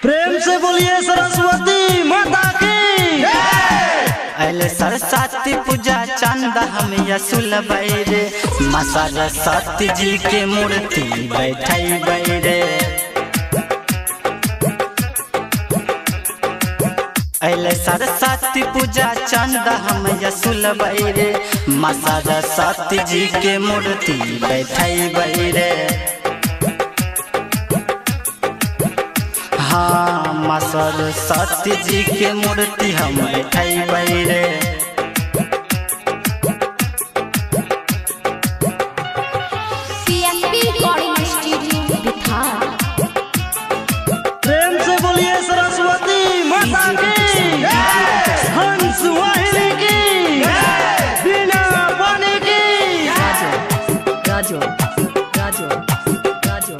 प्रेम से बोलिए सरस्वती माता की। अले सरस्वती पूजा चंदा हम यसुल बैरे माँ सरस्वती जी के मूर्ति बैठाई बैरे। अले सरस्वती पूजा चंदा हम यसुल बैरे माँ सरस्वती जी के मूर्ति बैठाई बैरे। हाँ माँ सरस्वती जी के मूर्ति हम बैठाई बैरे। प्रेम से बोलिए सरस्वती माता की। हंस वाहिनी की बिना पानी की। राजो राजो राजो राजो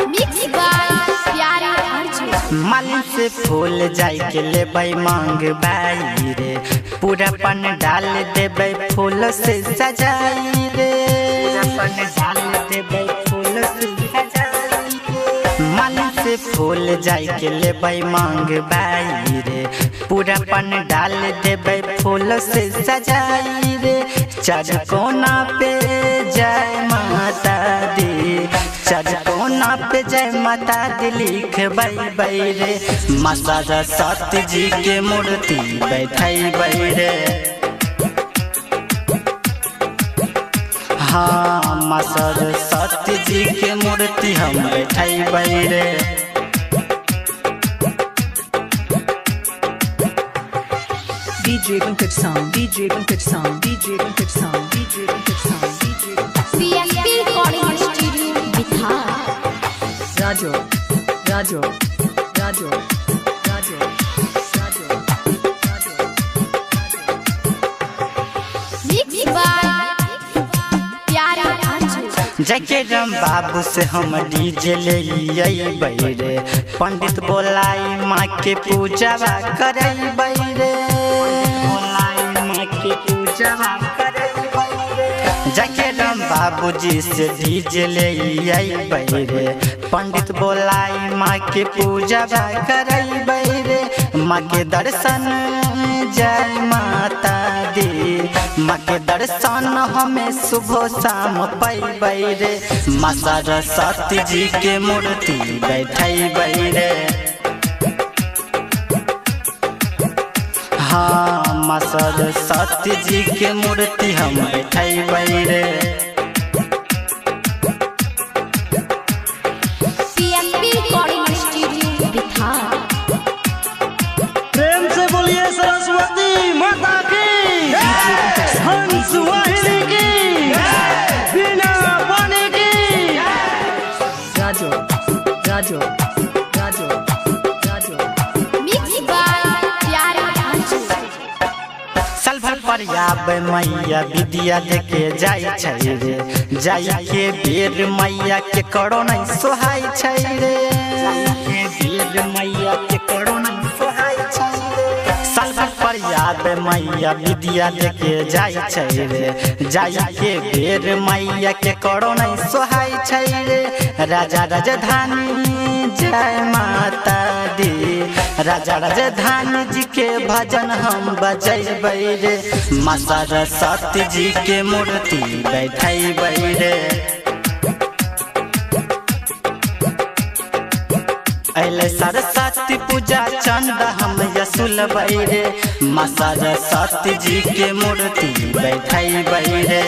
मिक्स बाय प्यारे अर्जुन। मालिन से फूल जाय के लेबै मांग बाई रे, पूरा पन डाल देबै फूल से सजाई रे। पन डाल देबै फूल से सजाई रे। मालिन से फूल जाय के लेबै मांग बाई रे, पूरा पन डाल देबै फूल से सजाई रे। चार कोना पे जय माता दी, चार कोना पे जय माता दी लिखबै बैरे। माँ सरस्वती जी के मूर्ति बैठाई बैरे। हाँ माँ सरस्वती जी के मूर्ति हम बैठाई बैरे। DJ Pankaj Sound, DJ Pankaj Sound, DJ Pankaj Sound, DJ Pankaj Sound, DJ CSP Recording Studio Bihar. Rajo Rajo Rajo Rajo Rajo Mixed by प्यारे अर्जुन। जके राम बाबू से हम डीजे ले बैरे, पंडित बोलाई माँ के पूजा करई बैरे। बोलाई माँ के पूजा करई बैरे। जके राम बाबू जी से डीजे ले बैरे, पंडित बोलाई माँ के पूजा करई बैरे। माँ के दर्शन जय माता दी, माँ के दर्शन हमें सुबह शाम पैबै रे। माँ सरस्वती जी के मूर्ति बैठाई बैरे। हाँ माँ सरस्वती जी के मूर्ति हम बैठाई बैरे। CSP Recording Studio Bihar. प्रेम से बोलिए सरस्वती माता की। हंस वाहिनी की बिना पानी की। Rajo Rajo Rajo Rajo Mixed by प्यारे अर्जुन। साल भर पर आबै मैया विद्या देके जाय छै रे, जाय के बेर मैया के करो नहीं सोहाय छै रे। के बेर मैया के करो नहीं सोहाय छै रे। साल भर पर आबै मैया विद्या देके जाय छै रे, जाय के बेर मैया के करो नहीं सोहाय छै रे। राजा राजधानी जय माता दी, राजा राजधानी जी के भजन हम बजैबै रे। माँ सरस्वती जी के मूर्ति बैठाई बैरे। अले सरस्वती पूजा चंदा हम यसुल बैरे, माँ सरस्वती जी के मूर्ति बैठाई बैरे।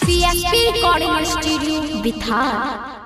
CSP Recording Studio Bihar.